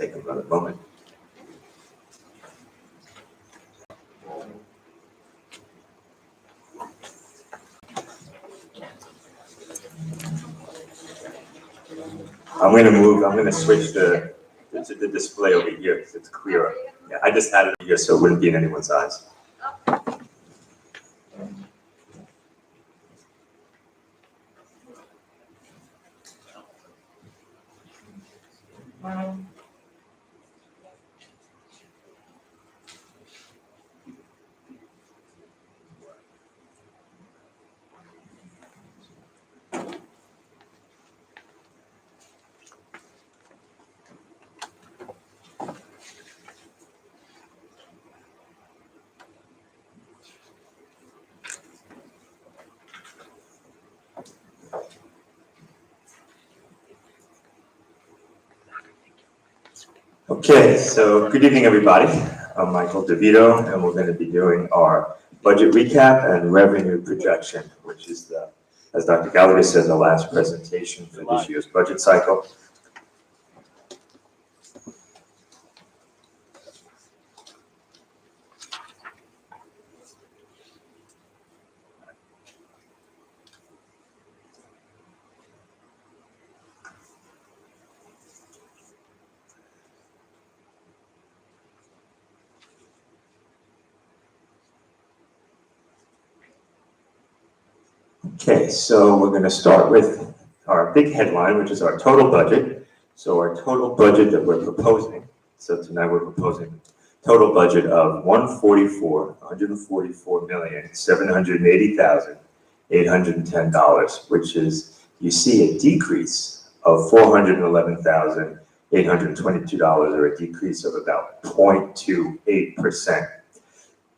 take another moment. I'm going to switch to the display over here because it's clearer. Yeah, I just had it here so it wouldn't be in anyone's eyes. Okay, so good evening, everybody. I'm Michael DeVito, and we're going to be doing our budget recap and revenue projection, which is, as Dr. Gallagher said, the last presentation for this year's budget cycle. Okay, so we're going to start with our big headline, which is our total budget. So our total budget that we're proposing, so tonight we're proposing total budget of $144,780,810, which is, you see a decrease of $411,822, or a decrease of about 0.28%.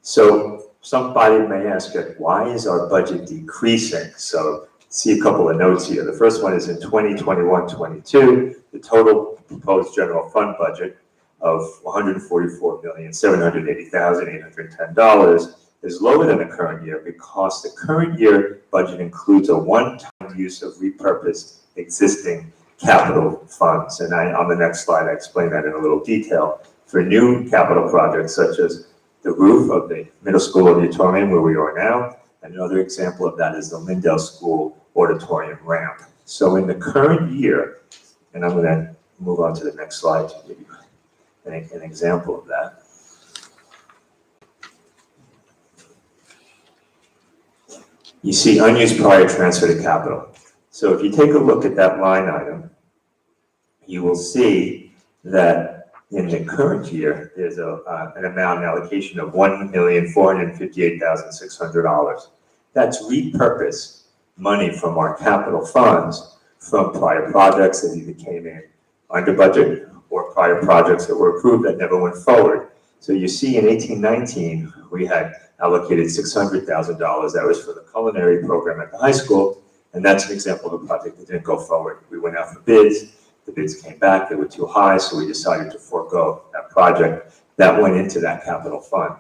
So somebody may ask, why is our budget decreasing? So see a couple of notes here. The first one is in 2021-22, the total proposed general fund budget of $144,780,810 is lower than the current year because the current year budget includes a one-time use of repurposed existing capital funds. And on the next slide, I explain that in a little detail. For new capital projects such as the roof of the middle school auditorium where we are now, and another example of that is the Lindell School auditorium ramp. So in the current year, and I'm going to move on to the next slide to give you an example of that. You see unused prior transfer to capital. So if you take a look at that line item, you will see that in the current year, there's an amount, an allocation of $1,458,600. That's repurposed money from our capital funds from prior projects that either came in under budget or prior projects that were approved that never went forward. So you see in 18-19, we had allocated $600,000. That was for the culinary program at the high school. And that's an example of a project that didn't go forward. We went out for bids. The bids came back, they were too high, so we decided to forego that project. That went into that capital fund.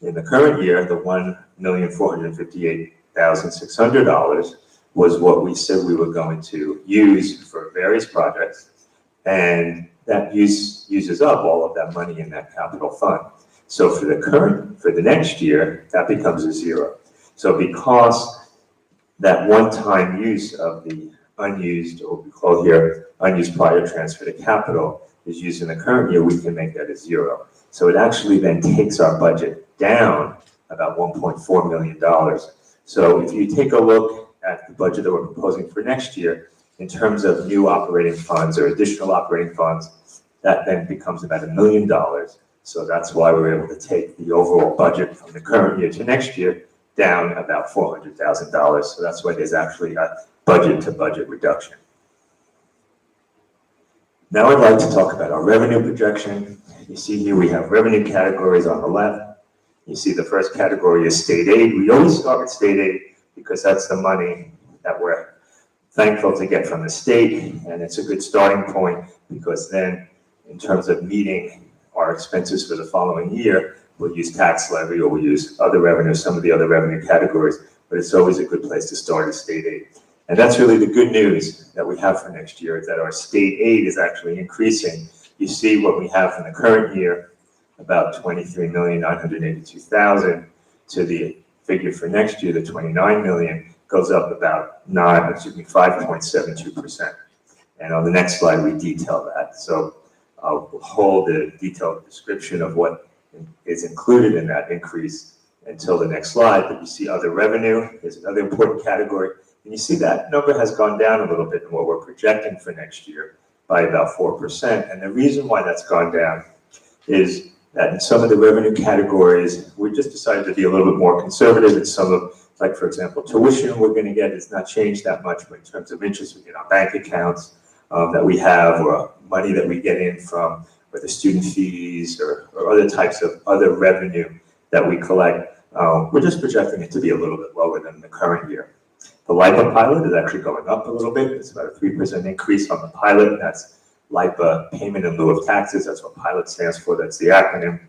In the current year, the $1,458,600 was what we said we were going to use for various projects, and that uses up all of that money in that capital fund. So for the next year, that becomes a zero. So because that one-time use of the unused, or what we call here, unused prior transfer to capital is used in the current year, we can make that a zero. So it actually then takes our budget down about $1.4 million. So if you take a look at the budget that we're proposing for next year, in terms of new operating funds or additional operating funds, that then becomes about $1 million. So that's why we're able to take the overall budget from the current year to next year down about $400,000. So that's why there's actually a budget to budget reduction. Now I'd like to talk about our revenue projection. You see here we have revenue categories on the left. You see the first category is state aid. We always start with state aid because that's the money that we're thankful to get from the state, and it's a good starting point because then in terms of meeting our expenses for the following year, we'll use tax levy or we'll use other revenues, some of the other revenue categories, but it's always a good place to start is state aid. And that's really the good news that we have for next year, is that our state aid is actually increasing you see what we have in the current year, about 23,982,000, to the figure for next year, the 29 million, goes up about 5.72%. And on the next slide, we detail that. So I'll hold a detailed description of what is included in that increase until the next slide. But you see other revenue is another important category. And you see that number has gone down a little bit in what we're projecting for next year by about 4%. And the reason why that's gone down is that in some of the revenue categories, we just decided to be a little bit more conservative in some of, like, for example, tuition we're going to get has not changed that much, but in terms of interest we get on bank accounts that we have, or money that we get in from, or the student fees, or other types of other revenue that we collect, we're just projecting it to be a little bit lower than the current year. The LIPA pilot is actually going up a little bit. It's about a 3% increase on the pilot, and that's LIPA, payment in lieu of taxes. That's what pilot stands for. That's the acronym.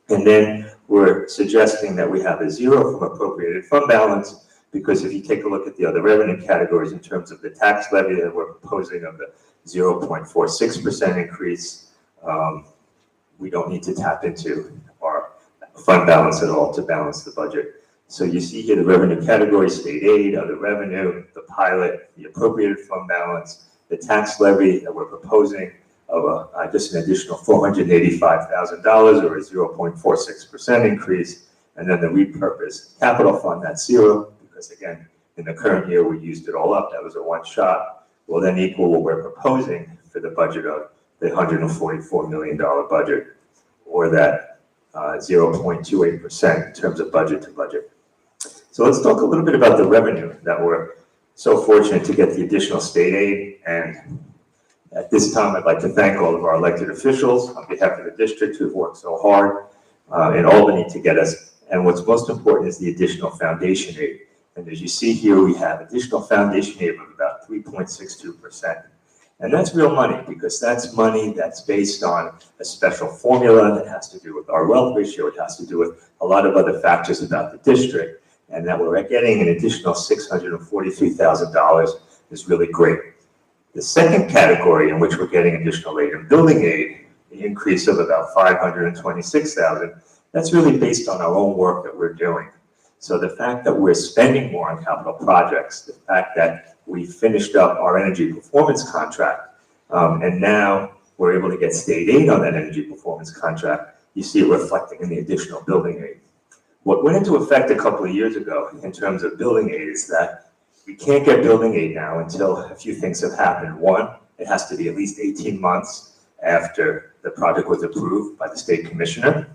And then we're suggesting that we have a zero from appropriated fund balance, because if you take a look at the other revenue categories in terms of the tax levy that we're proposing of the 0.46% increase, we don't need to tap into our fund balance at all to balance the budget. So you see here the revenue categories: state aid, other revenue, the pilot, the appropriated fund balance, the tax levy that we're proposing of just an additional $485,000, or a 0.46% increase, and then the repurposed capital fund, that's zero, because again, in the current year we used it all up. That was a one shot. Will then equal what we're proposing for the budget of the $144 million budget, or that 0.28% in terms of budget to budget. So let's talk a little bit about the revenue that we're so fortunate to get, the additional state aid. And at this time, I'd like to thank all of our elected officials on behalf of the district who've worked so hard in Albany to get us. And what's most important is the additional foundation aid. And as you see here, we have additional foundation aid of about 3.62%. And that's real money, because that's money that's based on a special formula that has to do with our wealth ratio. It has to do with a lot of other factors about the district. And that we're getting an additional $643,000 is really great. The second category in which we're getting additional aid in building aid, the increase of about $526,000, that's really based on our own work that we're doing. So the fact that we're spending more on capital projects, the fact that we finished up our energy performance contract, and now we're able to get state aid on that energy performance contract, you see it reflecting in the additional building aid. What went into effect a couple of years ago in terms of building aid is that we can't get building aid now until a few things have happened. One, it has to be at least 18 months after the project was approved by the state commissioner.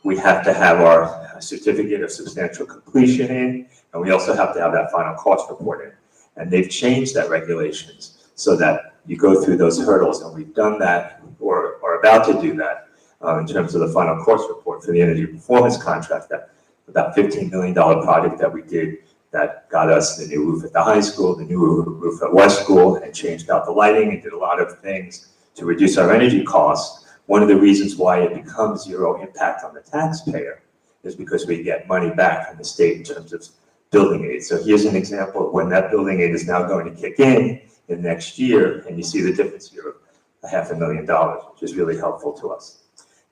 We have to have our certificate of substantial completion in, and we also have to have that final cost report in. And they've changed that regulations so that you go through those hurdles, and we've done that, or are about to do that, in terms of the final cost report for the energy performance contract, that about $15 million project that we did that got us the new roof at the high school, the new roof at West School, and changed out the lighting and did a lot of things to reduce our energy costs. One of the reasons why it becomes zero impact on the taxpayer is because we get money back from the state in terms of building aid. So here's an example of when that building aid is now going to kick in next year, and you see the difference here of $500,000, which is really helpful to us.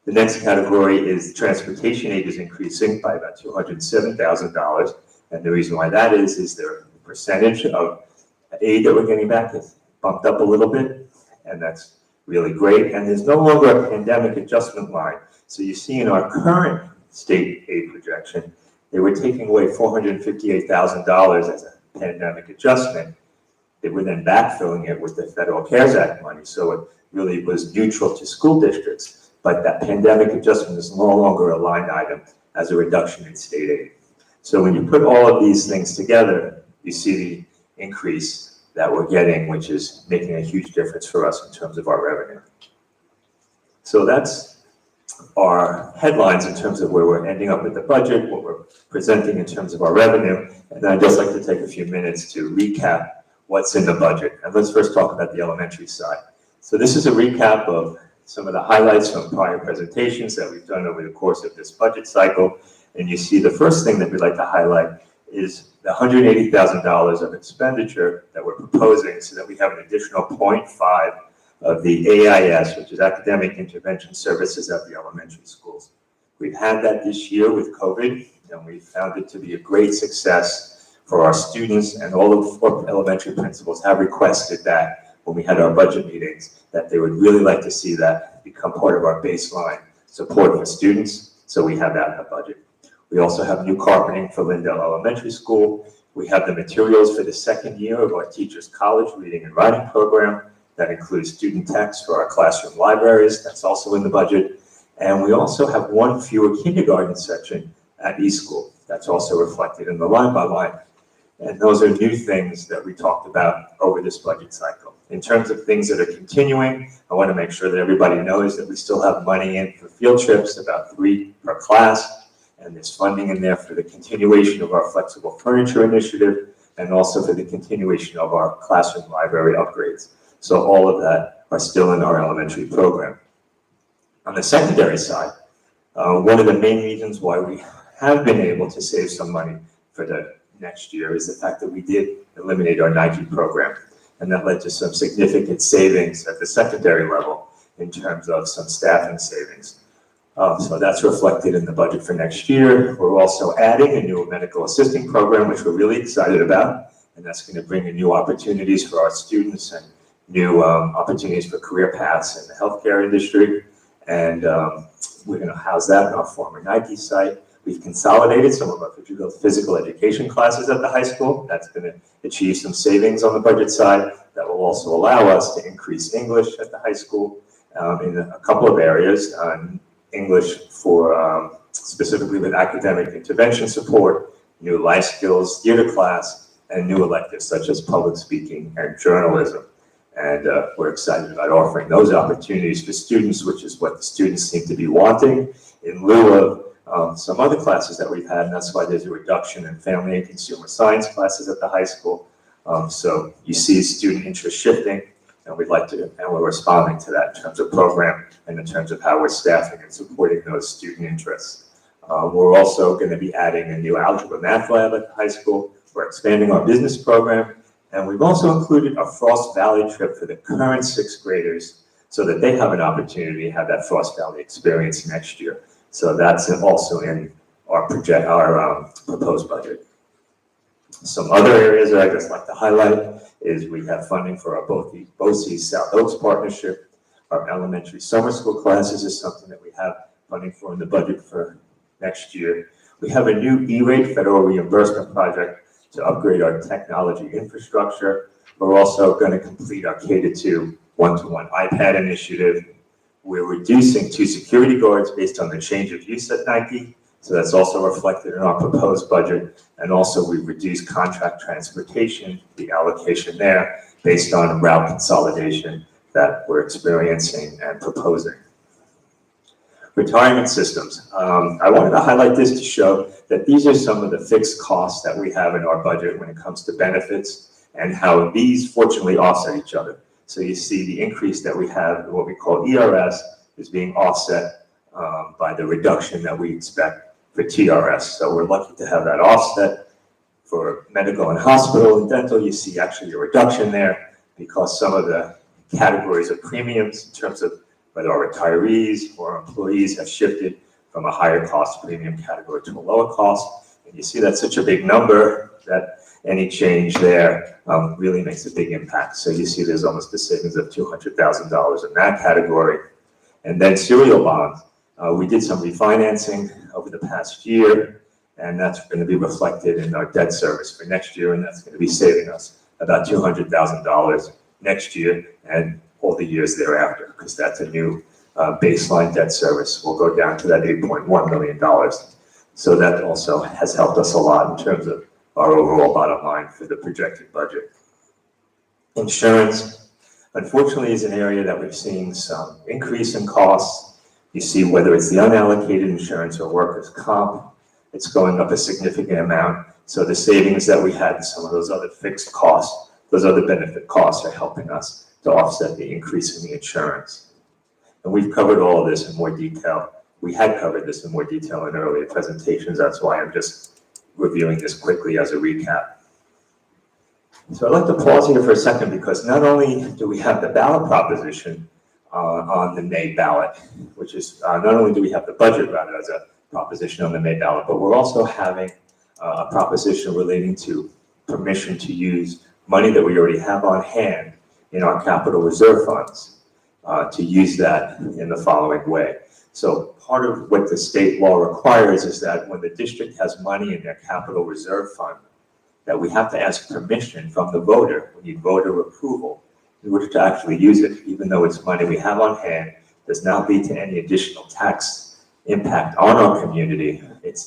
The next category is transportation aid is increasing by about $207,000. And the reason why that is the percentage of aid that we're getting back is bumped up a little bit, and that's really great. And there's no longer a pandemic adjustment line. So you see in our current state aid projection, they were taking away $458,000 as a pandemic adjustment. They were then backfilling it with the Federal CARES Act money. So it really was neutral to school districts. But that pandemic adjustment is no longer a line item as a reduction in state aid. So when you put all of these things together, you see the increase that we're getting, which is making a huge difference for us in terms of our revenue. So that's our headlines in terms of where we're ending up with the budget, what we're presenting in terms of our revenue. And then I'd just like to take a few minutes to recap what's in the budget. And let's first talk about the elementary side. So this is a recap of some of the highlights from prior presentations that we've done over the course of this budget cycle. And you see the first thing that we'd like to highlight is the $180,000 of expenditure that we're proposing, so that we have an additional 0.5 of the AIS, which is Academic Intervention Services at the elementary schools. We've had that this year with COVID, and we found it to be a great success for our students, and all of the 4 elementary principals have requested that when we had our budget meetings, that they would really like to see that become part of our baseline support for students, so we have that in the budget. We also have new carpeting for Lindell Elementary School. We have the materials for the 2nd year of our Teachers College Reading and Writing Program. That includes student texts for our classroom libraries. That's also in the budget. And we also have 1 fewer kindergarten section at eSchool. That's also reflected in the line by line. And those are new things that we talked about over this budget cycle. In terms of things that are continuing, I want to make sure that everybody knows that we still have money in for field trips, about 3 per class. And there's funding in there for the continuation of our flexible furniture initiative, and also for the continuation of our classroom library upgrades. So all of that are still in our elementary program. On the secondary side, one of the main reasons why we have been able to save some money for the next year is the fact that we did eliminate our Nike program. And that led to some significant savings at the secondary level in terms of some staffing savings. So that's reflected in the budget for next year. We're also adding a new medical assisting program, which we're really excited about. And that's going to bring in new opportunities for our students and new opportunities for career paths in the healthcare industry. And we're going to house that in our former Nike site. We've consolidated some of our physical education classes at the high school. That's going to achieve some savings on the budget side. That will also allow us to increase English at the high school in a couple of areas. English for specifically with academic intervention support, new life skills, theater class, and new electives such as public speaking and journalism. And we're excited about offering those opportunities for students, which is what the students seem to be wanting, in lieu of some other classes that we've had, and that's why there's a reduction in family and consumer science classes at the high school. So you see student interest shifting, and we'd like to, and we're responding to that in terms of program and in terms of how we're staffing and supporting those student interests. We're also going to be adding a new algebra math lab at the high school. We're expanding our business program, and we've also included a Frost Valley trip for the current 6th graders so that they have an opportunity to have that Frost Valley experience next year. So that's also in our proposed budget. Some other areas that I'd just like to highlight is we have funding for our BOCES South Oaks partnership. Our elementary summer school classes is something that we have funding for in the budget for next year. We have a new E-rate federal reimbursement project to upgrade our technology infrastructure. We're also going to complete our K-2 one-to-one iPad initiative. We're reducing 2 security guards based on the change of use at Nike. So that's also reflected in our proposed budget. And also we've reduced contract transportation, the allocation there, based on route consolidation that we're experiencing and proposing. Retirement systems. I wanted to highlight this to show that these are some of the fixed costs that we have in our budget when it comes to benefits, and how these fortunately offset each other. So you see the increase that we have in what we call ERS is being offset by the reduction that we expect for TRS. So we're lucky to have that offset. For medical and hospital and dental, you see actually a reduction there because some of the categories of premiums in terms of whether our retirees or employees have shifted from a higher cost premium category to a lower cost. And you see that's such a big number that any change there really makes a big impact. So you see there's almost a savings of $200,000 in that category. And then serial bonds. We did some refinancing over the past year, and that's going to be reflected in our debt service for next year, and that's going to be saving us about $200,000 next year and all the years thereafter, because that's a new baseline debt service. We'll go down to that $8.1 million. So that also has helped us a lot in terms of our overall bottom line for the projected budget. Insurance, unfortunately, is an area that we've seen some increase in costs. You see whether it's the unallocated insurance or workers' comp, it's going up a significant amount. So the savings that we had in some of those other fixed costs, those other benefit costs are helping us to offset the increase in the insurance. And we've covered all of this in more detail. We had covered this in more detail in earlier presentations. That's why I'm just reviewing this quickly as a recap. So I'd like to pause here for a second because not only do we have the ballot proposition on the May ballot, which is not only do we have the budget rather as a proposition on the May ballot, but we're also having a proposition relating to permission to use money that we already have on hand in our capital reserve funds to use that in the following way. So part of what the state law requires is that when the district has money in their capital reserve fund, that we have to ask permission from the voter. We need voter approval in order to actually use it, even though it's money we have on hand, does not lead to any additional tax impact on our community.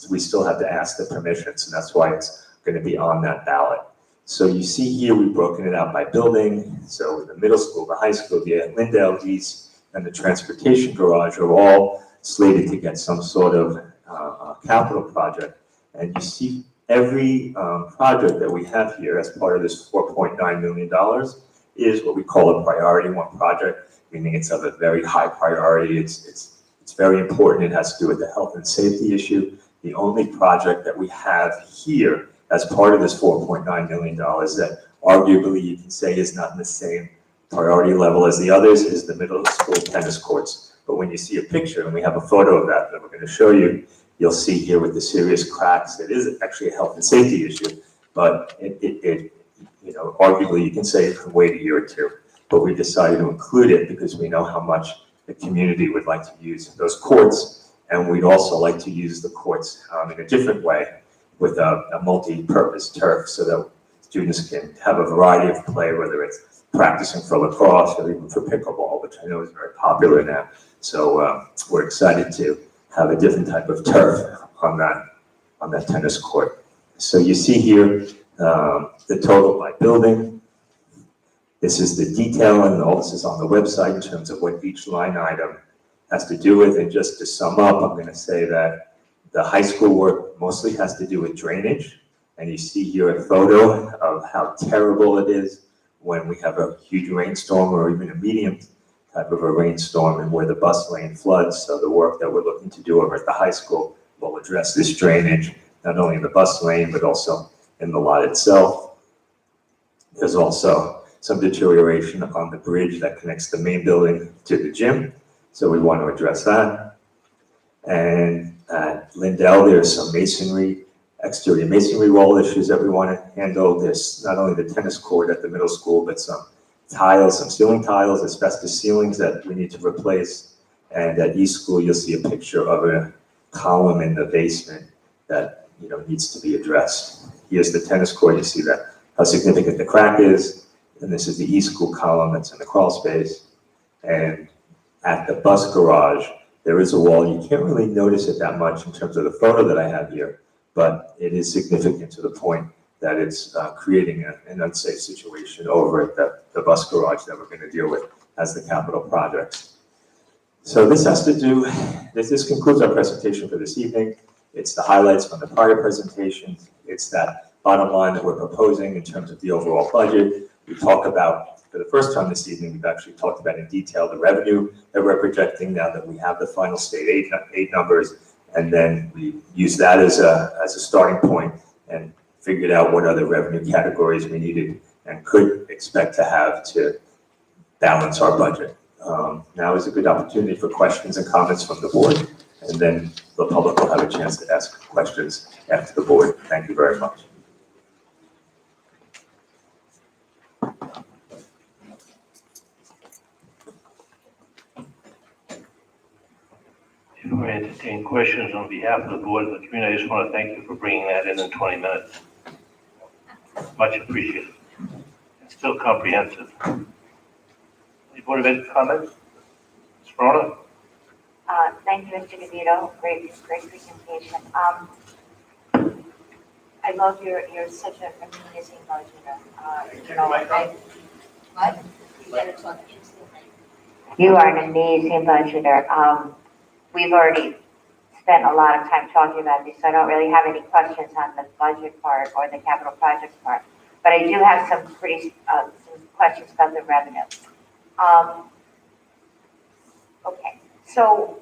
We still have to ask the permissions, and that's why it's going to be on that ballot. So you see here, we've broken it out by building. So the middle school, the high school, the Lindell East, and the transportation garage are all slated to get some sort of capital project. And you see every project that we have here as part of this $4.9 million is what we call a priority one project, meaning it's of a very high priority. It's very important. It has to do with the health and safety issue. The only project that we have here as part of this $4.9 million that arguably you can say is not in the same priority level as the others is the middle school tennis courts. But when you see a picture, and we have a photo of that we're going to show you, you'll see here with the serious cracks, it is actually a health and safety issue, but you know, arguably you can say it can wait a year or two, but we decided to include it because we know how much the community would like to use those courts, and we'd also like to use the courts in a different way with a multi-purpose turf so that students can have a variety of play, whether it's practicing for lacrosse or even for pickleball, which I know is very popular now. So we're excited to have a different type of turf on that tennis court. So you see here the total by building. This is the detail, and all this is on the website in terms of what each line item has to do with. And just to sum up, I'm going to say that the high school work mostly has to do with drainage. And you see here a photo of how terrible it is when we have a huge rainstorm or even a medium type of a rainstorm and where the bus lane floods. So the work that we're looking to do over at the high school will address this drainage, not only in the bus lane, but also in the lot itself. There's also some deterioration on the bridge that connects the main building to the gym. So we want to address that. And at Lindell, there's some masonry, exterior masonry wall issues that we want to handle. There's not only the tennis court at the middle school, but some tiles, some ceiling tiles, asbestos ceilings that we need to replace. And at East School, you'll see a picture of a column in the basement that needs to be addressed. Here's the tennis court. You see that how significant the crack is. And this is the East School column that's in the crawl space. And at the bus garage, there is a wall. You can't really notice it that much in terms of the photo that I have here, but it is significant to the point that it's creating an unsafe situation over at the bus garage that we're going to deal with as the capital projects. So this concludes our presentation for this evening. It's the highlights from the prior presentations. It's that bottom line that we're proposing in terms of the overall budget. We talk about, for the first time this evening, we've actually talked about in detail the revenue that we're projecting now that we have the final state aid numbers, and then we use that as a starting point and figured out what other revenue categories we needed and could expect to have to balance our budget. Now is a good opportunity for questions and comments from the board, and then the public will have a chance to ask questions after the board. Thank you very much. Before I entertain questions on behalf of the board and the community, I just want to thank you for bringing that in 20 minutes. Much appreciated. It's still comprehensive. Any Board of Ed comments? Ms. Verona? Thank you, Mr. DeVito. Great presentation. I love you're such an amazing budgeter. What? You gotta talk into the mic. You are an amazing budgeter. We've already spent a lot of time talking about this, so I don't really have any questions on the budget part or the capital projects part. But I do have some some questions about the revenue. Okay, so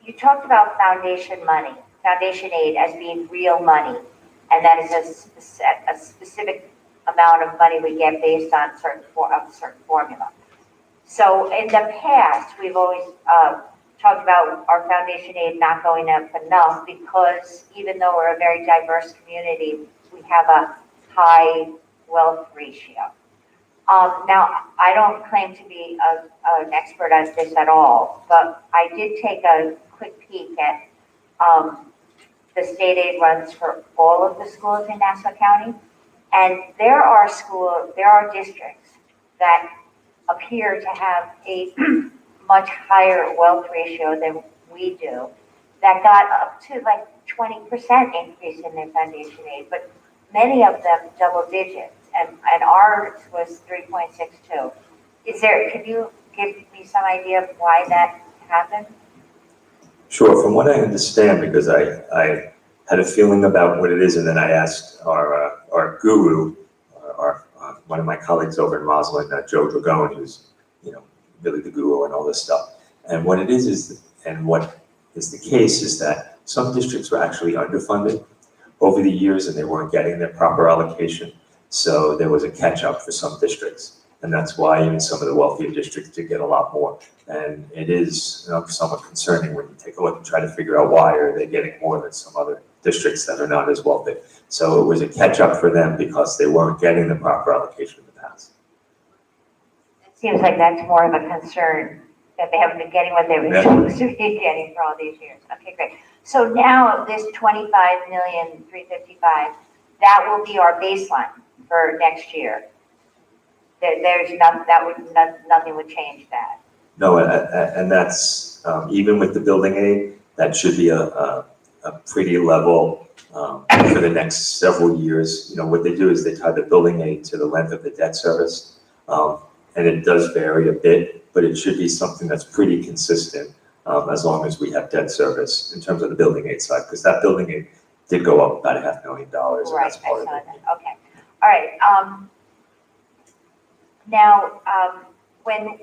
you talked about foundation money, foundation aid as being real money, and that is a specific amount of money we get based on certain formula. So in the past, we've always talked about our foundation aid not going up enough because even though we're a very diverse community, we have a high wealth ratio. Now, I don't claim to be an expert at this at all, but I did take a quick peek at the state aid runs for all of the schools in Nassau County. And there are districts that appear to have a much higher wealth ratio than we do that got up to like 20% increase in their foundation aid, but many of them double digits, and ours was 3.62. Can you give me some idea of why that happened? Sure, from what I understand, because I had a feeling about what it is, and then I asked our guru, one of my colleagues over in Roslyn, Joe Dragone, who's, really the guru and all this stuff. And what it is, and what is the case is that some districts were actually underfunded over the years and they weren't getting their proper allocation. So there was a catch up for some districts. And that's why even some of the wealthier districts did get a lot more. And it is somewhat concerning when you take a look and try to figure out why are they getting more than some other districts that are not as wealthy. So it was a catch up for them because they weren't getting the proper allocation in the past. It seems like that's more of a concern that they haven't been getting what they were supposed to be getting for all these years. Okay, great. So now this $25,355,000, that will be our baseline for next year. Nothing would change that. No, and that's, even with the building aid, that should be a pretty level for the next several years. What they do is they tie the building aid to the length of the debt service. And it does vary a bit, but it should be something that's pretty consistent as long as we have debt service in terms of the building aid side, because that building aid did go up about $500,000. Right, I saw that. Okay. All right. Now, well,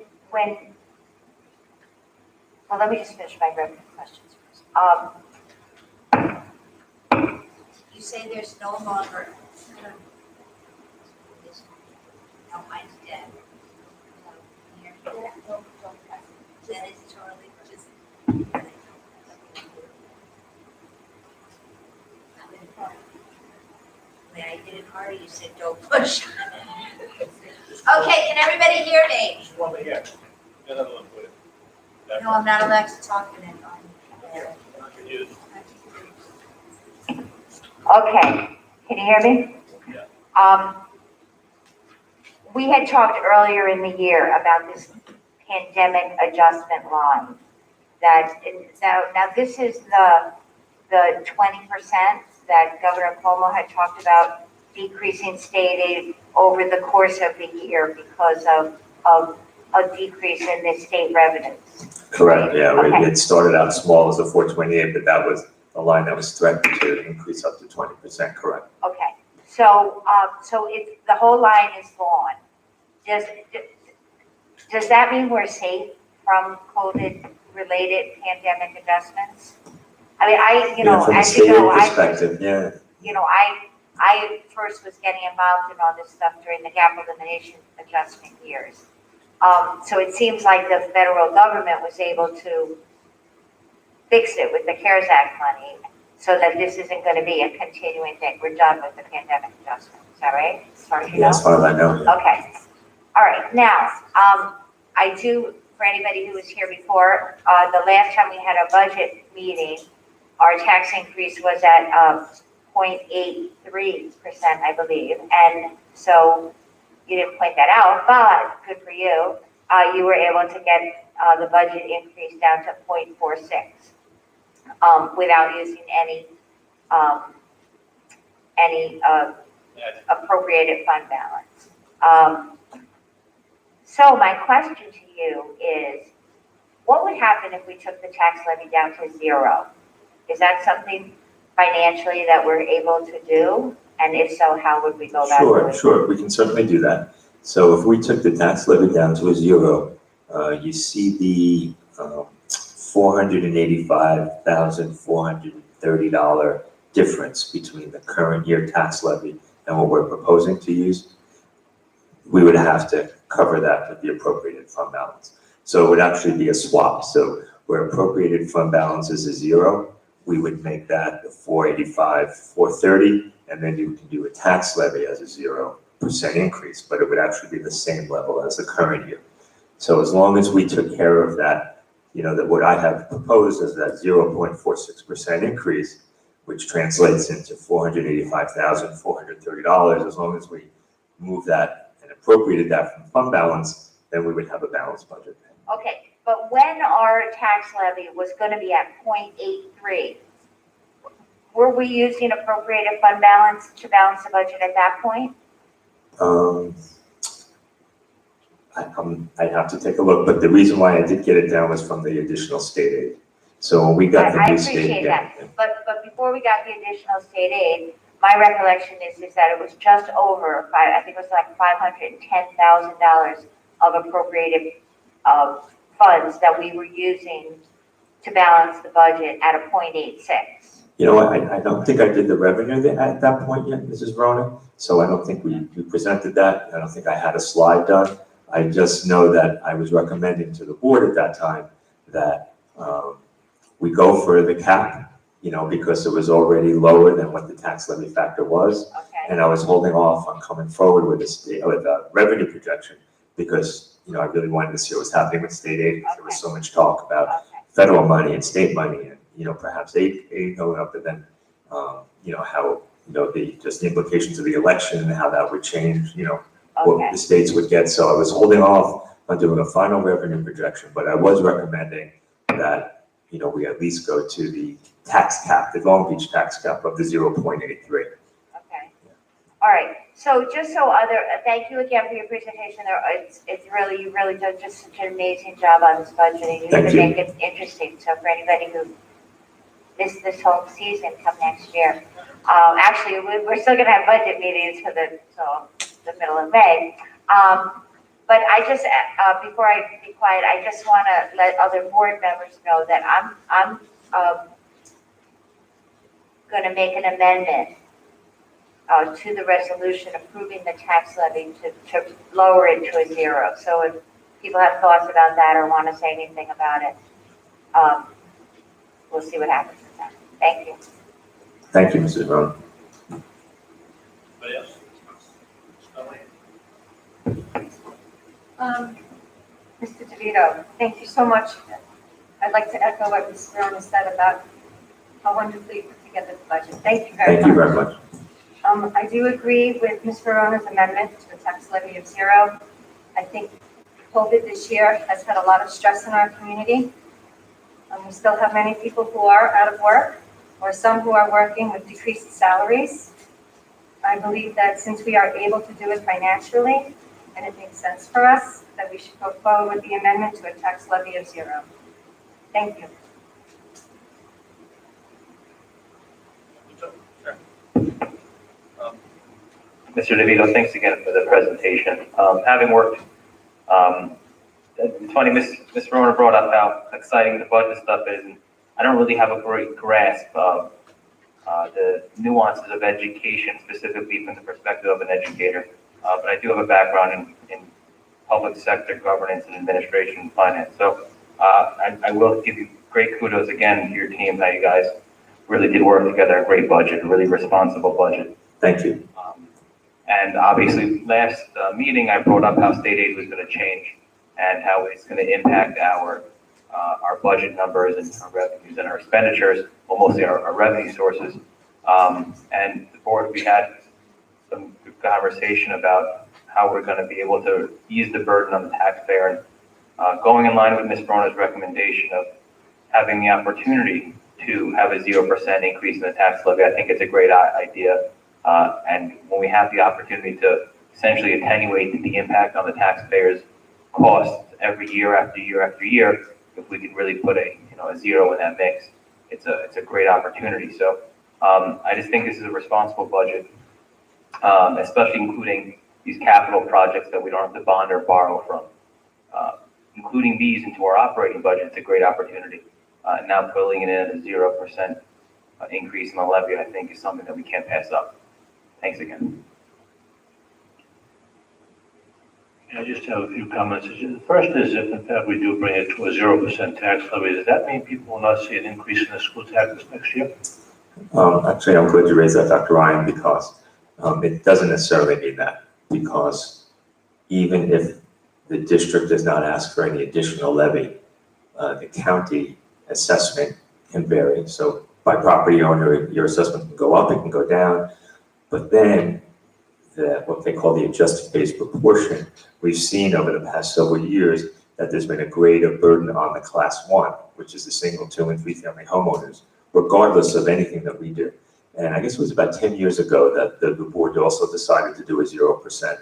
let me just finish my revenue questions first. You say there's no longer, no, mine's dead. That is totally just. When I did it harder, you said don't push. Okay, can everybody hear me? Just one thing, yeah. Another one, put it. No, I'm not allowed to talk in it Okay, can you hear me? Yeah. We had talked earlier in the year about this pandemic adjustment line. Now this is the 20% that Governor Cuomo had talked about decreasing state aid over the course of the year because of a decrease in the state revenues. Correct, yeah. Okay. It started out small as a 428, but that was a line that was threatened to increase up to 20%, correct? Okay, so if the whole line is gone, does that mean we're safe from COVID-related pandemic adjustments? I mean, From a as state you know, perspective, yeah. I first was getting involved in all this stuff during the gap elimination adjustment years. So it seems like the federal government was able to fix it with the CARES Act money so that this isn't going to be a continuing thing. We're done with the pandemic adjustment. Is that right? As far as you know? Yeah, as far as I know, yeah. Okay. All right. Now, I do, for anybody who was here before, the last time we had a budget meeting, our tax increase was at 0.83%, I believe. And so you didn't point that out, but good for you. You were able to get the budget increase down to 0.46 without using any appropriated fund balance. So my question to you is, what would happen if we took the tax levy down to zero? Is that something financially that we're able to do? And if so, how would we go about doing it? Sure, we can certainly do that. So if we took the tax levy down to a zero, you see the $485,430 difference between the current year tax levy and what we're proposing to use, we would have to cover that with the appropriated fund balance. So it would actually be a swap. So where appropriated fund balance is a zero, we would make that the 485, 430, and then you can do a tax levy as a 0% increase, but it would actually be the same level as the current year. So as long as we took care of that, that what I have proposed is that 0.46% increase, which translates into $485,430, as long as we move that and appropriated that from fund balance, then we would have a balanced budget. Okay, but when our tax levy was gonna be at 0.83, were we using appropriated fund balance to balance the budget at that point? I have to take a look, but the reason why I did get it down was from the additional state aid. So when we got the I new state appreciate aid. that, but before we got the additional state aid, my recollection is that it was just over I think it was like $510,000 of appropriated funds that we were using to balance the budget at a 0.86. You know what, I don't think I did the revenue at that point yet, Mrs. Ronan, so I don't think we presented that. I don't think I had a slide done. I just know that I was recommending to the board at that time that we go for the cap, because it was already lower than what the tax levy factor was. Okay, And I was holding off on coming forward with a revenue projection because, I really wanted to see what was happening with state aid. Because there was so much talk about okay, federal money and state money and, perhaps aid going up, and then, how, just the implications of the election and how that would change, what okay. the states would get. So I was holding off on doing a final revenue projection, but I was recommending that, we at least go to the tax cap, the Long Beach tax cap of the 0.83. Okay. All right. So just thank you again for your presentation. You really done just such an amazing job on this budget, and you Thank even you. make it interesting. So for anybody who missed this whole season, come next year. Actually, we're still going to have budget meetings till the middle of May. But I just, before I be quiet, I just want to let other board members know that I'm going to make an amendment to the resolution approving the tax levy to lower it to a 0. So if people have thoughts about that or want to say anything about it, we'll see what happens with that. Thank you. Thank you, Mrs. Ronan. Anybody else? Mr. DeVito, thank you so much. I'd like to echo what Ms. Verona said about how wonderfully you put together the budget. Thank you very much. Thank you very much. I do agree with Ms. Verona's amendment to a tax levy of 0. I think COVID this year has had a lot of stress in our community. We still have many people who are out of work, or some who are working with decreased salaries. I believe that since we are able to do it financially, and it makes sense for us, that we should go forward with the amendment to a tax levy of 0. Thank you. Sure. Mr. DeVito, thanks again for the presentation. Having worked, it's funny, Ms. Verona brought up how exciting the budget stuff is, and I don't really have a great grasp of the nuances of education, specifically from the perspective of an educator. But I do have a background in public sector governance and administration and finance. So I will give you great kudos again to your team, how you guys really did work together a great budget, a really responsible budget. Thank you. And obviously, last meeting, I brought up how state aid was going to change and how it's going to impact our budget numbers and our revenues and our expenditures, well, mostly our revenue sources. And the board, we had some good conversation about how we're going to be able to ease the burden on the taxpayer. And going in line with Ms. Verona's recommendation of having the opportunity to have a 0% increase in the tax levy, I think it's a great idea. And when we have the opportunity to essentially attenuate the impact on the taxpayers' costs every year after year after year, if we could really put a 0 in that mix, it's a great opportunity. So I just think this is a responsible budget, especially including these capital projects that we don't have to bond or borrow from. Including these into our operating budget, it's a great opportunity. Now pulling it in at a 0% increase in the levy, I think, is something that we can't pass up. Thanks again. I just have a few comments. The first is if in fact we do bring it to a 0% tax levy, does that mean people will not see an increase in the school taxes next year? Actually, I'm glad you raised that, Dr. Ryan, because it doesn't necessarily mean that. Because even if the district does not ask for any additional levy, the county assessment can vary. So by property owner, your assessment can go up, it can go down. But then what they call the adjusted base proportion, we've seen over the past several years that there's been a greater burden on the class one, which is the single, 2, and 3 family homeowners, regardless of anything that we do. And I guess it was about 10 years ago that the board also decided to do a 0%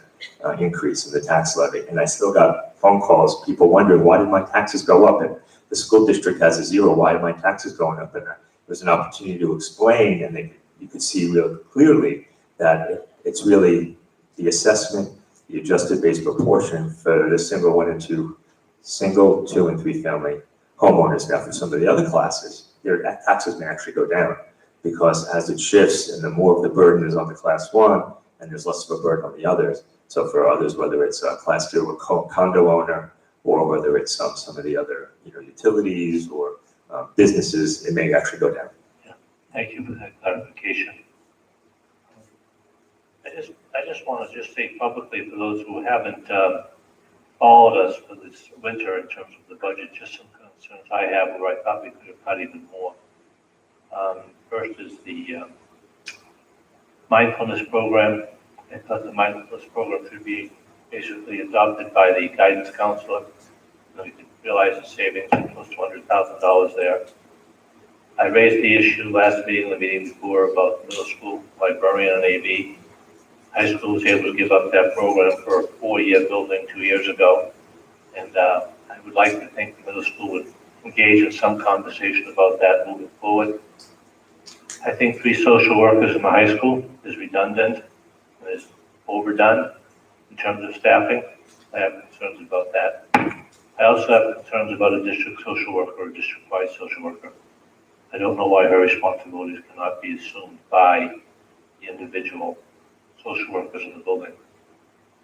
increase in the tax levy. And I still got phone calls, people wondering, why did my taxes go up? And the school district has a 0, why are my taxes going up? And there was an opportunity to explain, and you could see real clearly that it's really the assessment, the adjusted base proportion for the single, 2, and 3 family homeowners. Now, for some of the other classes, their taxes may actually go down because as it shifts and the more of the burden is on the class 1 and there's less of a burden on the others. So for others, whether it's a class 2 or condo owner, or whether it's some of the other utilities or businesses, it may actually go down. Yeah. Thank you for that clarification. I just want to say publicly for those who haven't followed us for this winter in terms of the budget, just some concerns I have where I thought we could have cut even more. First is the mindfulness program. I thought the mindfulness program should be basically adopted by the guidance counselor. You can realize the savings of close to $100,000 there. I raised the issue last meeting, the meeting before, about middle school librarian and AV. High school was able to give up that program for a 4-year building 2 years ago. And I would like to think the middle school would engage in some conversation about that moving forward. I think 3 social workers in the high school is redundant, is overdone in terms of staffing. I have concerns about that. I also have concerns about a district social worker or a district-wide social worker. I don't know why her responsibilities cannot be assumed by the individual social workers in the building.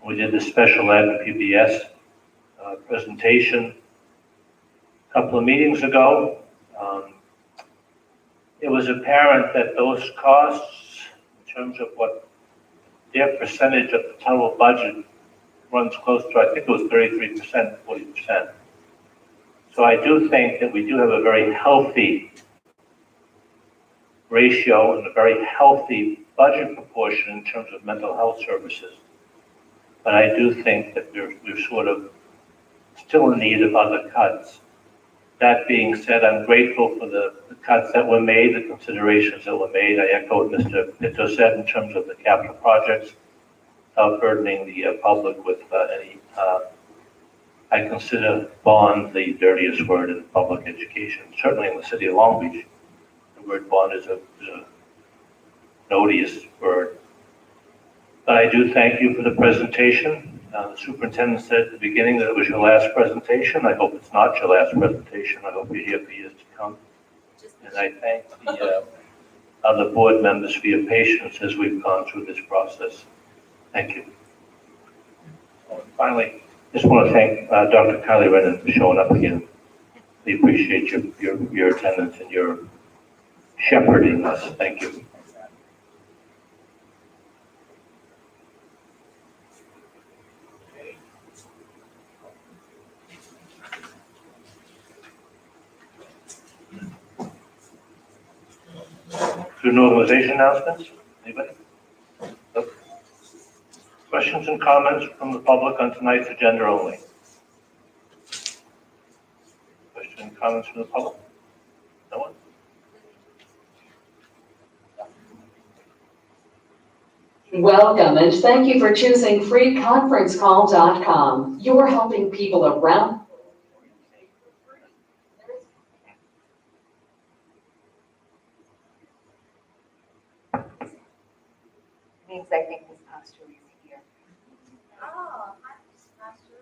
We did the special ed PBS presentation a couple of meetings ago. It was apparent that those costs, in terms of what their percentage of the total budget runs close to, I think it was 33%, 40%. So I do think that we do have a very healthy ratio and a very healthy budget proportion in terms of mental health services. But I do think that we're sort of still in need of other cuts. That being said, I'm grateful for the cuts that were made, the considerations that were made. I echo what Mr. Pinto said in terms of the capital projects, without burdening the public with any, I consider bond the dirtiest word in public education, certainly in the city of Long Beach. The word bond is an odious word. But I do thank you for the presentation. The superintendent said at the beginning that it was your last presentation. I hope it's not your last presentation. I hope you're here for years to come. And I thank the other board members for your patience as we've gone through this process. Thank you. Finally, just want to thank Dr. Kylie Rennan for showing up again. We appreciate your attendance and your shepherding us. Thank you. Student organization announcements? Anybody? Nope. Questions and comments from the public on tonight's agenda only? Questions and comments from the public? No one? Welcome and thank you for choosing freeconferencecall.com. You're helping people around. Means I think this pastor is here. Oh, hi, Pastor.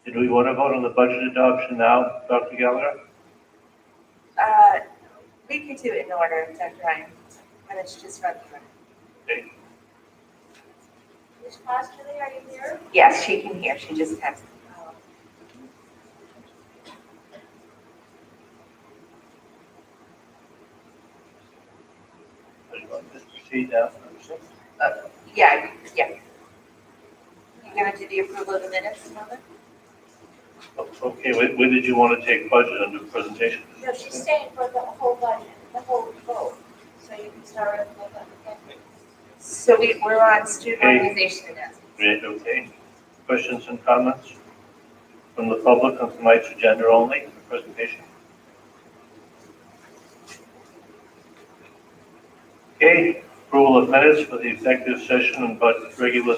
Did we want to vote on the budget adoption now, Dr. Gallagher? We could do it in order, Dr. Ryan, and it's just run through. Okay. Ms. Fosterly, are you here? Yes, she can hear. She just texted. Proceed now. Yeah. You're gonna do the approval of the minutes, Mother? Okay, where did you want to take budget under presentation? No, she's saying for the whole budget, the whole vote, so you can start with the. So we're on student Okay. organization announcements. Great, okay. Questions and comments from the public on tonight's agenda only, presentation? Okay, approval of minutes for the executive session and budget regular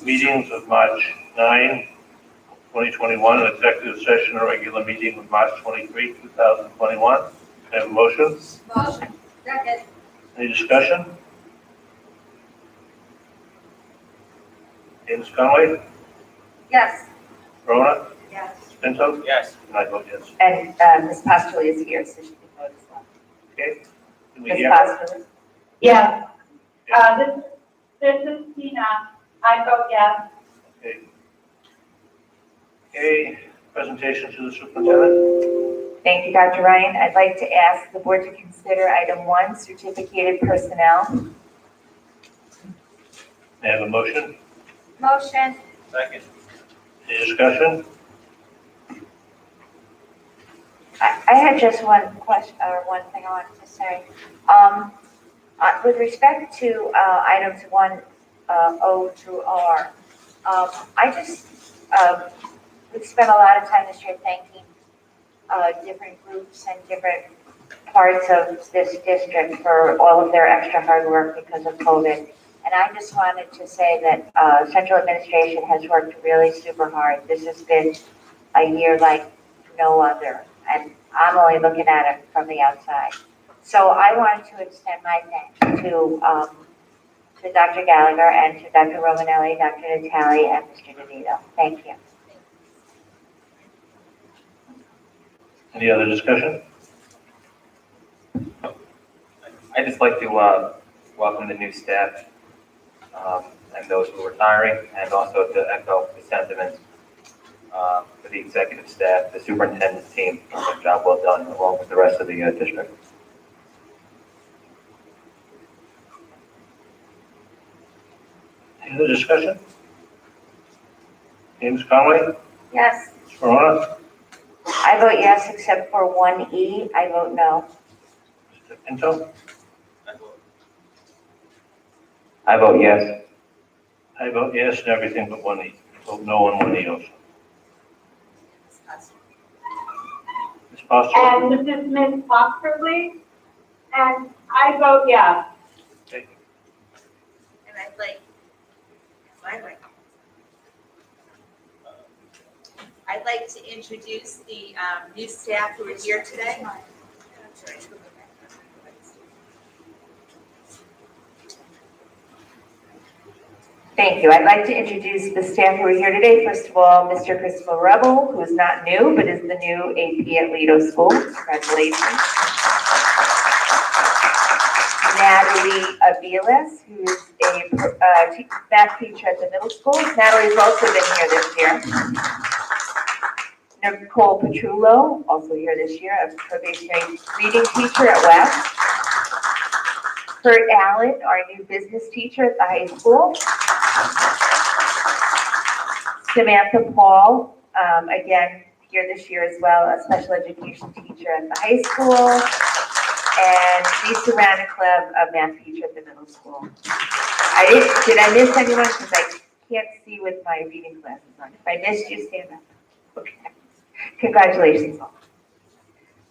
meetings of March 9, 2021, and executive session and regular meeting of March 23, 2021. Can I have a motion? Motion. Second. Any discussion? Ms. Conway? Yes. Rona? Yes. Pinto? Yes. And I vote yes. And Ms. Postoli is here, so she can vote as well. Okay. Can we Ms. hear? Postoli? Yes, this is Tina. I vote yes. Okay. Okay, presentation to the superintendent. Thank you, Dr. Ryan. I'd like to ask the board to consider item 1, certificated personnel. May I have a motion? Motion. Second. Any discussion? I had just one question, or one thing I wanted to say. With respect to items 1, O through R, we've spent a lot of time this year thanking different groups and different parts of this district for all of their extra hard work because of COVID. And I just wanted to say that central administration has worked really super hard. This has been a year like no other, and I'm only looking at it from the outside. So I wanted to extend my thanks to Dr. Gallagher and to Dr. Romanelli, Dr. Natali, and Mr. DeVito. Thank you. Any other discussion? I'd just like to welcome the new staff and those who are retiring, and also to echo the sentiments for the executive staff, the superintendent's team, a job well done, along with the rest of the district. Any other discussion? Ms. Conway? Yes. Ms. Verona? I vote yes, except for 1E, I vote no. Mr. Pinto? I vote yes. I vote yes and everything but 1E. Vote no on 1E also. Ms. Foster? And this is Ms. Fosterly, and I vote yes. Okay. And I'd like, I'd like to introduce the new staff who are here today. Thank you. I'd like to introduce the staff who are here today. First of all, Mr. Christopher Rebel, who is not new, but is the new AP at Lido School. Congratulations. Natalie Aviles, who is a math teacher at the middle school. Natalie's also been here this year. Nicole Petrullo, also here this year, a probationary reading teacher at West. Kurt Allen, our new business teacher at the high school. Samantha Paul, again, here this year as well, a special education teacher at the high school. And Lisa Raniclev, a math teacher at the middle school. Did I miss anyone? Because I can't see with my reading glasses on. If I missed you, stand up. Okay. Congratulations all.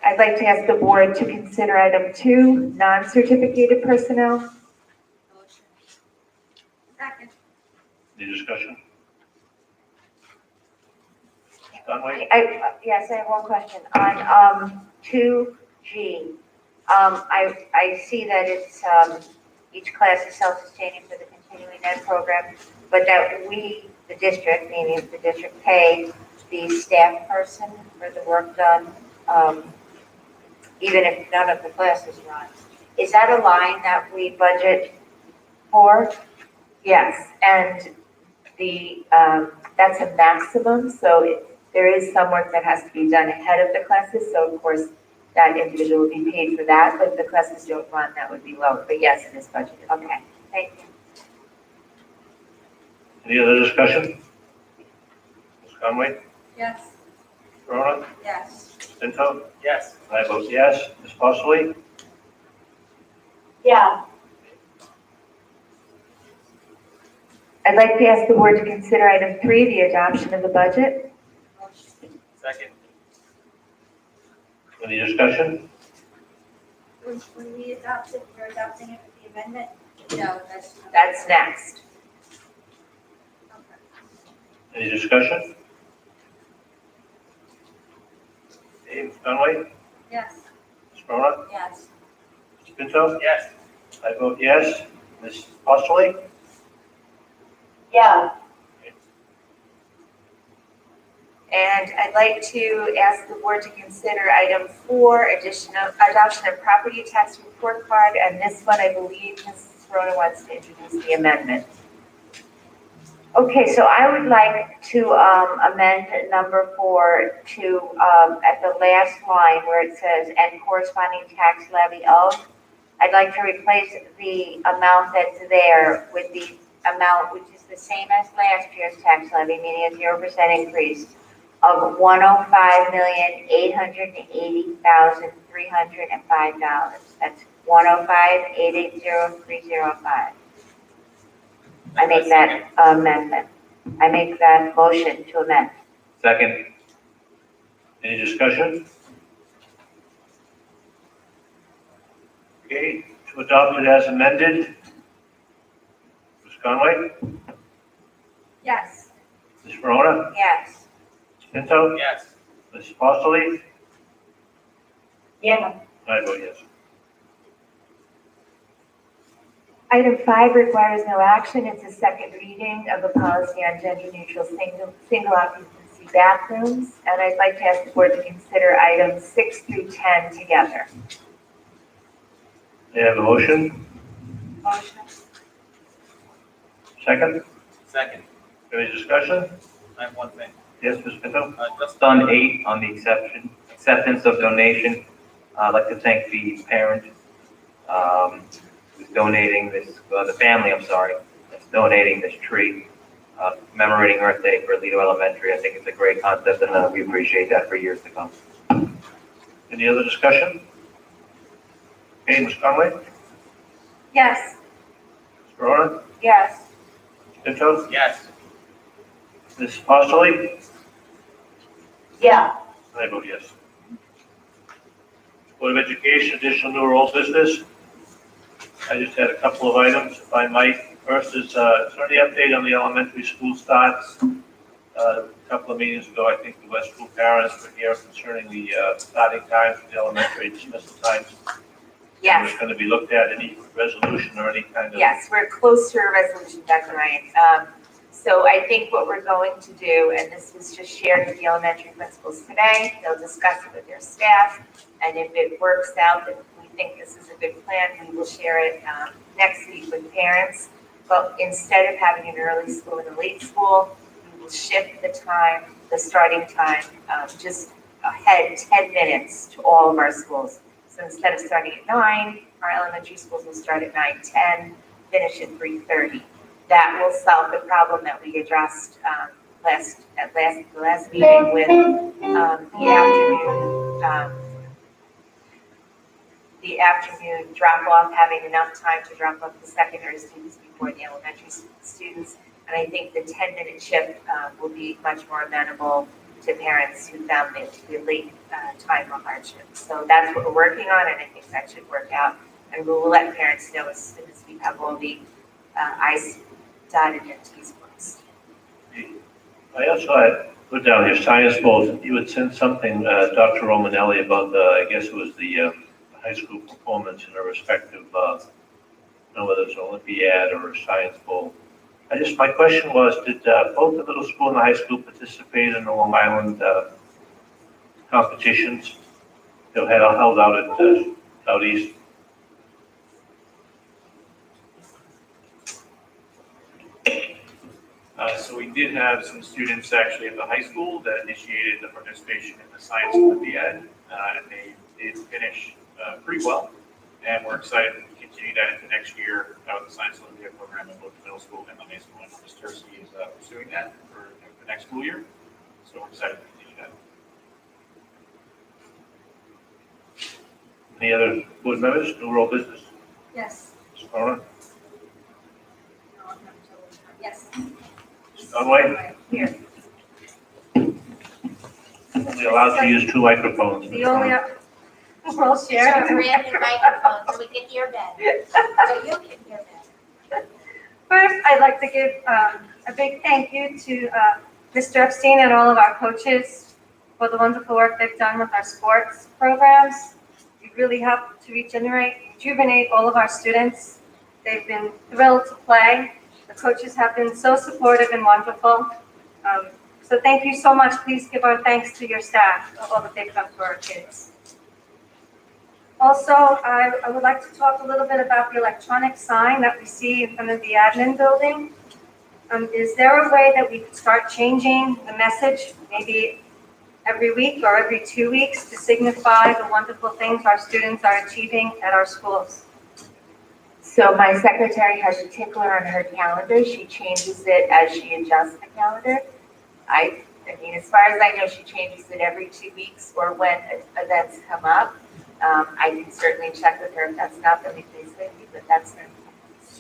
I'd like to ask the board to consider item 2, non-certificated personnel. Motion. Second. Any discussion? Ms. Conway? Yes, I have one question. On 2G, I see that it's each class is self-sustaining for the continuing ed program, but that we, the district, meaning the district, pay the staff person for the work done, even if none of the classes run. Is that a line that we budget for? Yes, and that's a maximum, so there is some work that has to be done ahead of the classes, so of course, that individual will be paid for that, but if the classes don't run, that would be lower, but yes, it is budgeted, okay, thank you. Any other discussion? Ms. Conway? Yes. Verona? Yes. Pinto? Yes. I vote yes. Ms. Postlewaite? Yeah. I'd like to ask the board to consider item 3, the adoption of the budget. Second. Any discussion? When we adopt it, we're adopting it with the amendment? No, that's. That's next. Any discussion? Okay, Ms. Conway? Yes. Ms. Verona? Yes. Mr. Pinto? Yes. I vote yes. Ms. Postlewaite? Yeah. And I'd like to ask the board to consider item 4, adoption of property tax report card, and this one, I believe Mrs. Rona wants to introduce the amendment. Okay, so I would like to amend number 4 to, at the last line where it says, and corresponding tax levy of, I'd like to replace the amount that's there with the amount which is the same as last year's tax levy, meaning a 0% increase of $105,880,305. That's $105,880,305. I make that amendment. I make that motion to amend. Second. Any discussion? Okay, to adopt it as amended. Ms. Conway? Yes. Ms. Verona? Yes. Ms. Pinto? Yes. Ms. Postlewaite? Yeah. I vote yes. Item 5 requires no action. It's a second reading of the policy on gender-neutral single occupancy bathrooms. And I'd like to ask the board to consider items 6 through 10 together. May I have a motion? Motion. Second? Second. Any discussion? I have one thing. Yes, Ms. Pinto? Just on 8, on the acceptance of donation, I'd like to thank the parent who's donating this, the family, I'm sorry, that's donating this tree, commemorating Earth Day for Lido Elementary. I think it's a great concept, and we appreciate that for years to come. Any other discussion? Okay, Ms. Conway? Yes. Ms. Verona? Yes. Ms. Pinto? Yes. Ms. Postlewaite? Yeah. I vote yes. Board of Education, additional new or old business. I just had a couple of items, if I might. First is there any update on the elementary school starts? A couple of meetings ago, I think the West School parents were here concerning the starting times for the elementary dismissal times. Yes. It's going to be looked at, any resolution or any kind of. Yes, we're close to a resolution, Dr. Ryan. So I think what we're going to do, and this was just shared with the elementary principals today, they'll discuss it with their staff, and if it works out that we think this is a good plan, we will share it next week with parents. But instead of having an early school and a late school, we will shift the time, the starting time, just ahead 10 minutes to all of our schools. So instead of starting at 9, our elementary schools will start at 9:10, finish at 3:30. That will solve the problem that we addressed last meeting with the afternoon drop off, having enough time to drop off the secondary students before the elementary students. And I think the 10-minute shift will be much more amenable to parents who found it to be a late time of hardship. So that's what we're working on, and I think that should work out. And we will let parents know as soon as we have all the I's dotted and T's crossed. I also had put down your science goals. You had sent something, Dr. Romanelli, about I guess it was the high school performance in a respective, I don't know whether it's an Olympiad or a science goal. My question was, did both the middle school and the high school participate in the Long Island competitions that were held out at Southeast? So we did have some students actually at the high school that initiated the participation in the Science Olympiad, and they did finish pretty well. And we're excited to continue that into next year with the Science Olympiad program in both the middle school and the high school. And Ms. Tercey is pursuing that for the next school year. So we're excited to continue that. Any other board members, new role business? Yes. Ms. Cronin? Yes. Ms. Dunaway? Here. Only allowed to use 2 microphones. The only, we'll share. So we have new microphones, so we can hear better. So you can hear better. First, I'd like to give a big thank you to Mr. Epstein and all of our coaches for the wonderful work they've done with our sports programs. You really helped to rejuvenate all of our students. They've been thrilled to play. The coaches have been so supportive and wonderful. So thank you so much. Please give our thanks to your staff for all that they've done for our kids. Also, I would like to talk a little bit about the electronic sign that we see in front of the admin building. Is there a way that we could start changing the message, maybe every week or every 2 weeks, to signify the wonderful things our students are achieving at our schools? So my secretary has a tickler on her calendar. She changes it as she adjusts the calendar. I mean, as far as I know, she changes it every 2 weeks or when events come up. I can certainly check with her if that's not the case lately, but that's her.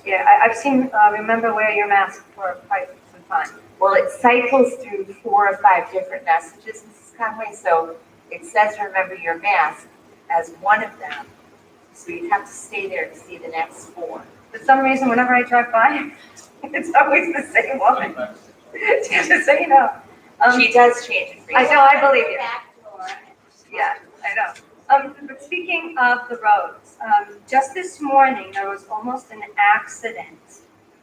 Yeah, I've seen, remember wear your mask for quite some time. Well, it cycles through 4 or 5 different messages, Mrs. Conway, so it says remember your mask as one of them. So you have to stay there to see the next 4. For some reason, whenever I drive by, it's always the same one. Just so you know. She does change it for you. I know, I believe you. Back door. Yeah, I know. But speaking of the roads, just this morning, there was almost an accident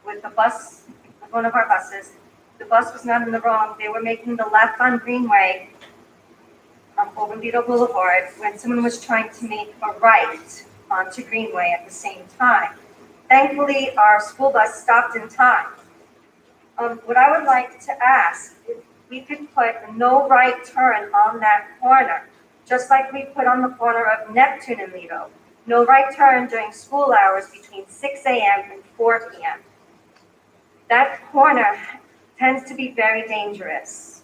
with a bus, with one of our buses. The bus was not in the wrong. They were making the left on Greenway on Bovendito Boulevard when someone was trying to make a right onto Greenway at the same time. Thankfully, our school bus stopped in time. What I would like to ask, if we could put a no right turn on that corner, just like we put on the corner of Neptune and Lido. No right turn during school hours between 6 a.m. and 4 p.m. That corner tends to be very dangerous.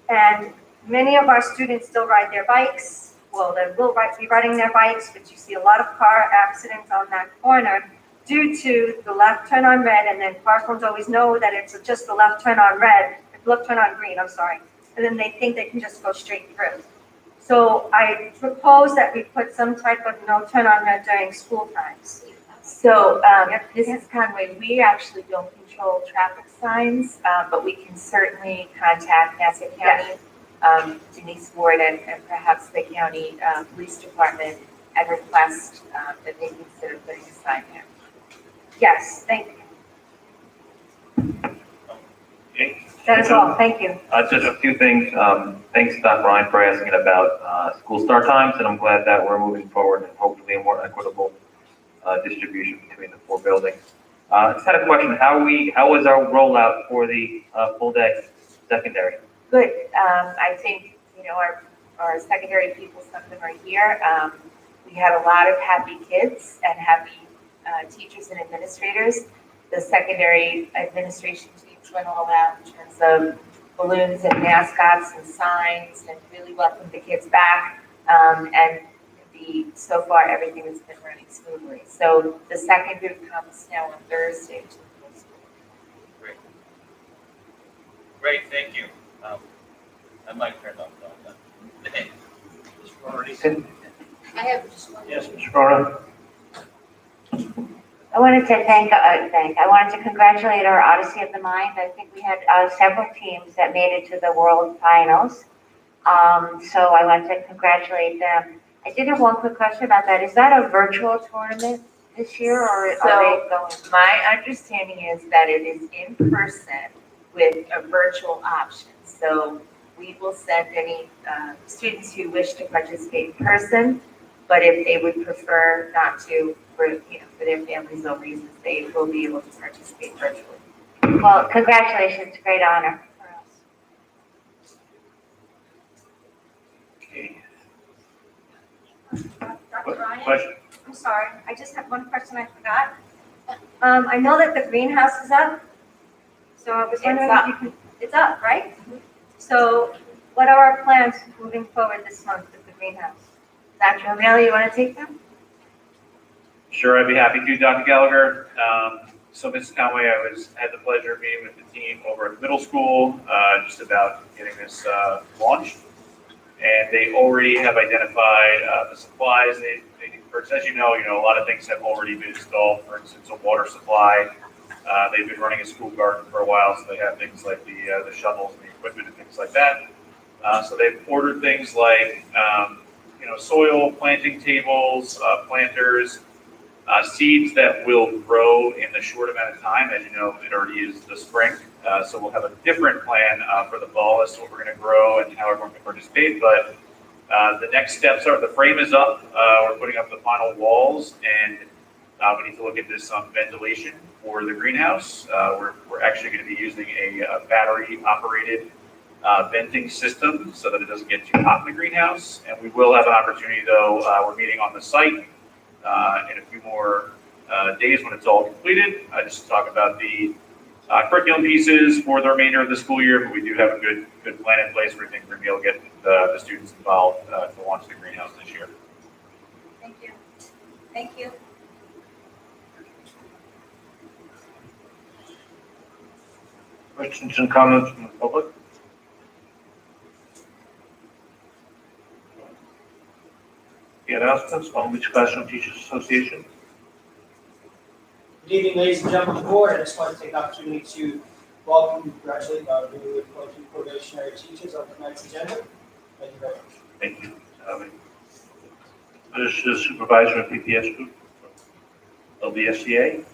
And many of our students still ride their bikes. Well, they will be riding their bikes, but you see a lot of car accidents on that corner due to the left turn on red, and then cars don't always know that it's just the left turn on green, I'm sorry. And then they think they can just go straight through. So I propose that we put some type of no turn on red during school times. So, Mrs. Conway, we actually don't control traffic signs, but we can certainly contact Nassau County, Denise Ward, and perhaps the county police department and request that they consider putting a sign there. Yes, thank you. Okay. That is all, thank you. Just a few things. Thanks, Dr. Ryan, for asking about school start times, and I'm glad that we're moving forward and hopefully a more equitable distribution between the 4 buildings. Just had a question. How was our rollout for the full day secondary? Good. I think, our secondary people, some of them are here. We had a lot of happy kids and happy teachers and administrators. The secondary administration teams went all out in terms of balloons and mascots and signs and really welcomed the kids back. And so far, everything has been running smoothly. So the second group comes now on Thursday to the middle school. Great. Great, thank you. I might turn off the name. I have just one. Yes, Ms. Cronin? I wanted to congratulate our Odyssey of the Mind. I think we had several teams that made it to the World Finals. So I want to congratulate them. I did have one quick question about that. Is that a virtual tournament this year, or are they going? My understanding is that it is in person with a virtual option. So we will send any students who wish to participate in person, but if they would prefer not to, for their family's own reasons, they will be able to participate virtually. Well, congratulations, great honor. for us. Okay. Dr. Ryan? Question? I'm sorry, I just have one question I forgot. I know that the greenhouse is up, so I was wondering if you could, it's up, right? So what are our plans moving forward this month with the greenhouse? Dr. O'Malley, you want to take them? Sure, I'd be happy to, Dr. Gallagher. So Mrs. Conway, I had the pleasure of meeting with the team over at the middle school, just about getting this launched. And they already have identified the supplies they need to purchase. As you know, a lot of things have already been installed. For instance, a water supply. They've been running a school garden for a while, so they have things like the shovels and the equipment and things like that. So they've ordered things like soil, planting tables, planters, seeds that will grow in the short amount of time. As you know, it already is the spring. So we'll have a different plan for the fall as to what we're going to grow and how everyone can participate. But the next steps are the frame is up. We're putting up the final walls, and we need to look at this ventilation for the greenhouse. We're actually going to be using a battery-operated venting system so that it doesn't get too hot in the greenhouse. And we will have an opportunity, though. We're meeting on the site in a few more days when it's all completed, just to talk about the curriculum pieces for the remainder of the school year, but we do have a good plan in place where we think we're going to be able to get the students involved to launch the greenhouse this year. Thank you. Thank you. Questions and comments from the public? The announcements, Long Beach Classroom Teachers Association. Good evening, ladies and gentlemen of the board. I just want to take the opportunity to welcome and congratulate our newly appointed probationary teachers on tonight's agenda. Thank you very much. Thank you. This is Supervisor of PPS Group, LBSCA,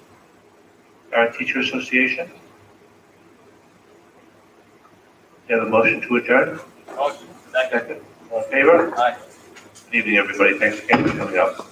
Parent Teacher Association. You have a motion to adjourn? Motion. Second. All in favor? Aye. Good evening, everybody. Thanks again for coming out.